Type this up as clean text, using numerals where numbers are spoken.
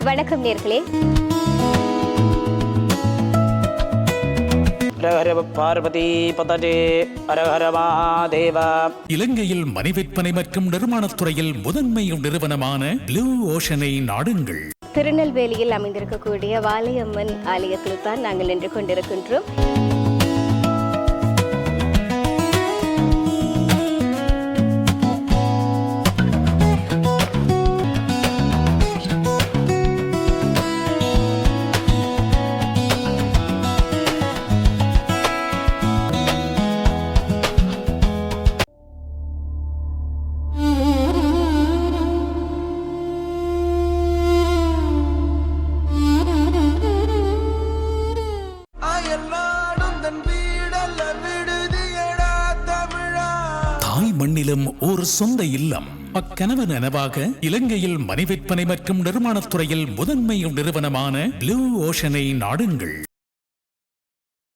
வணக்கம் நேர்களே. பார்வதி பதஜே அரஹர மகாதேவா. இலங்கையில் மனை விற்பனை மற்றும் நிர்மாணத்துறையில் முதன்மை நிறுவனமான ப்ளூ ஓஷனை நாடுங்கள். திருநெல்வேலியில் அமைந்திருக்கக்கூடிய வாலையம்மன் ஆலயத்தில் தான் நாங்கள் நின்று கொண்டிருக்கின்றோம். தாய் மண்ணிலும் ஒரு சொந்த இல்லம். அக்கனவு நனவாக இலங்கையில் மனை விற்பனை மற்றும் நிர்மாணத்துறையில் முதன்மை நிறுவனமான ப்ளூ ஓஷனை நாடுங்கள்.